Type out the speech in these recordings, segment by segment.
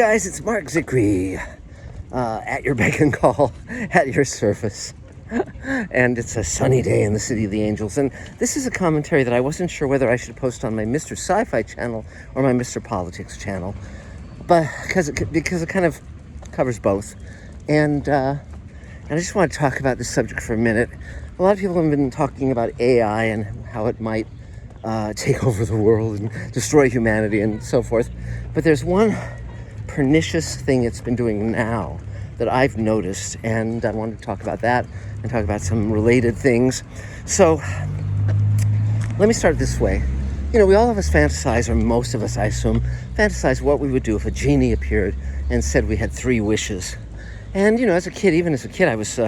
Guys, it's Mark Zickrey, at your beck and call, at your service. And it's a sunny day in the City of the Angels. And this is a commentary that I wasn't sure whether I should post on my Mr. Sci-Fi channel or my Mr. Politics channel, but because it kind of covers both. And I just want to talk about this subject for a minute. A lot of people have been talking about AI and how it might take over the world and destroy humanity and so forth. But there's one pernicious thing it's been doing now that I've noticed, and I wanted to talk about that and talk about some related things. So let me start this way. You know, we all of us fantasize, or most of us, I assume, fantasize what we would do if a genie appeared and said we had 3 wishes. And, you know, even as a kid, I was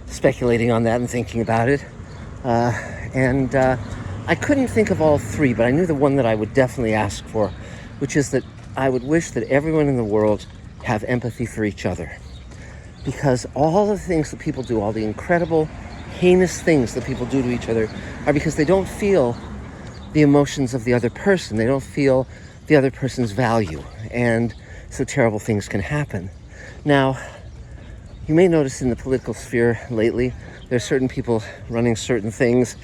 speculating on that and thinking about it. I couldn't think of all 3, but I knew the one that I would definitely ask for, which is that I would wish that everyone in the world have empathy for each other. Because all the things that people do, all the incredible, heinous things that people do to each other are because they don't feel the emotions of the other person. They don't feel the other person's value. And so terrible things can happen. Now, you may notice in the political sphere lately, there are certain people running certain things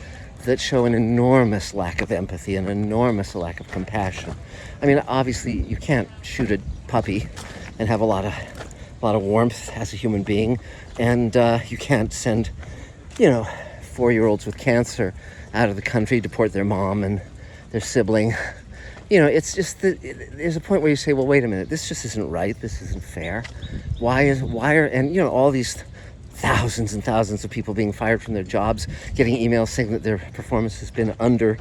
that show an enormous lack of empathy, an enormous lack of compassion. I mean, obviously, you can't shoot a puppy and have a lot of warmth as a human being, and you can't send, 4-year-olds with cancer out of the country, deport their mom and their sibling. You know, it's just that there's a point where you say, well, wait a minute, this just isn't right. This isn't fair. All these thousands and thousands of people being fired from their jobs, getting emails saying that their performance has been under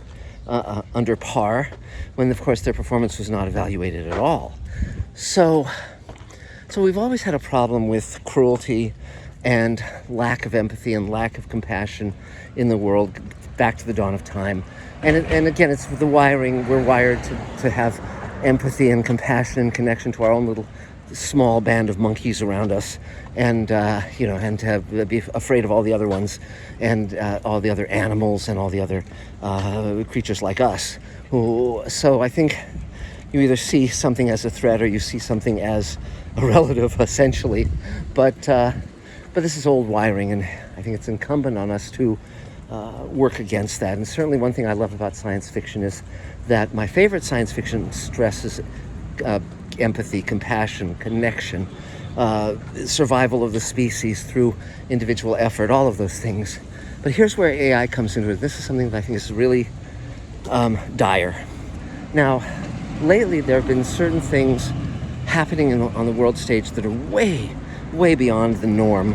par, when of course their performance was not evaluated at all. So we've always had a problem with cruelty and lack of empathy and lack of compassion in the world back to the dawn of time. And again, it's the wiring. We're wired to have empathy and compassion and connection to our own little small band of monkeys around us, and to be afraid of all the other ones, and all the other animals and all the other creatures like us. So I think you either see something as a threat or you see something as a relative, essentially. But this is old wiring, and I think it's incumbent on us to work against that. And certainly one thing I love about science fiction is that my favorite science fiction stresses empathy, compassion, connection, survival of the species through individual effort, all of those things. But here's where AI comes into it. This is something that I think is really dire. Now, lately there have been certain things happening on the world stage that are way, way beyond the norm.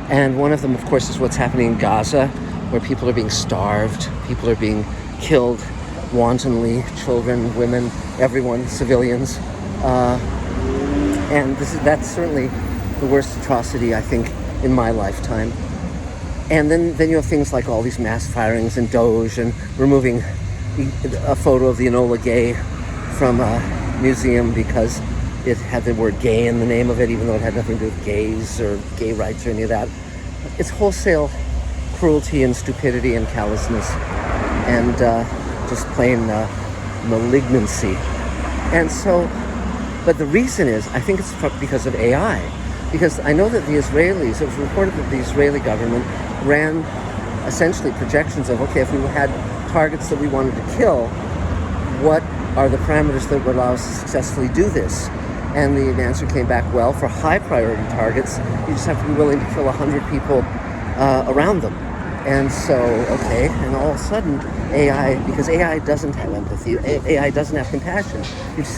And one of them, of course, is what's happening in Gaza, where people are being starved, people are being killed wantonly, children, women, everyone, civilians. And that's certainly the worst atrocity, I think, in my lifetime. And then you have things like all these mass firings and Doge, and removing a photo of the Enola Gay from a museum because it had the word gay in the name of it, even though it had nothing to do with gays or gay rights or any of that. It's wholesale cruelty and stupidity and callousness and just plain malignancy. And so, but the reason is, I think it's because of AI. Because I know that it was reported that the Israeli government ran essentially projections of, okay, if we had targets that we wanted to kill, what are the parameters that would allow us to successfully do this? And the answer came back, well, for high priority targets, you just have to be willing to kill 100 people around them. And so, okay, and all of a sudden, because AI doesn't have empathy, AI doesn't have compassion.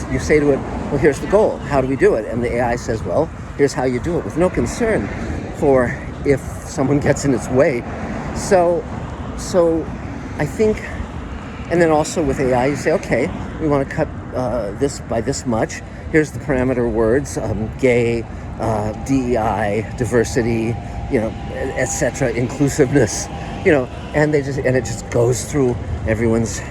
You say to it, well, here's the goal. How do we do it? And the AI says, well, here's how you do it, with no concern for if someone gets in its way. So I think, and then also with AI, you say, okay, we want to cut this by this much. Here's the parameter words, gay, DEI, diversity, etc., inclusiveness, and it just goes through everyone's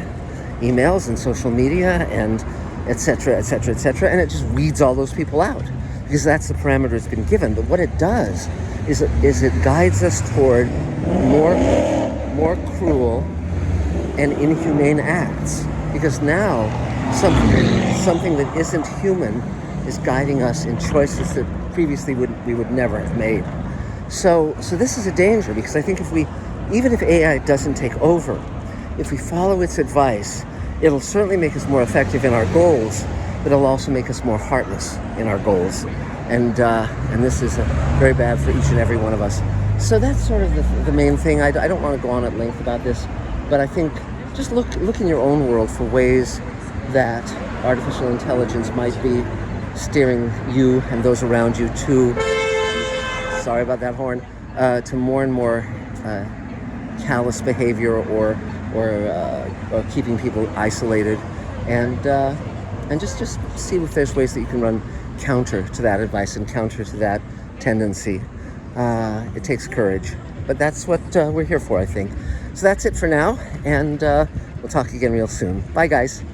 emails and social media and etc., etc., etc., and it just weeds all those people out because that's the parameter it's been given. But what it does is it guides us toward more cruel and inhumane acts, because now something that isn't human is guiding us in choices that previously we would never have made. So this is a danger, because I think even if AI doesn't take over, if we follow its advice, it'll certainly make us more effective in our goals, but it'll also make us more heartless in our goals. And this is very bad for each and every one of us. So that's sort of the main thing. I don't want to go on at length about this, but I think just look in your own world for ways that artificial intelligence might be steering you and those around you to, sorry about that horn, to more and more callous behavior or keeping people isolated, and just see if there's ways that you can run counter to that advice and counter to that tendency. It takes courage, but that's what we're here for, I think. So that's it for now, and we'll talk again real soon. Bye, guys.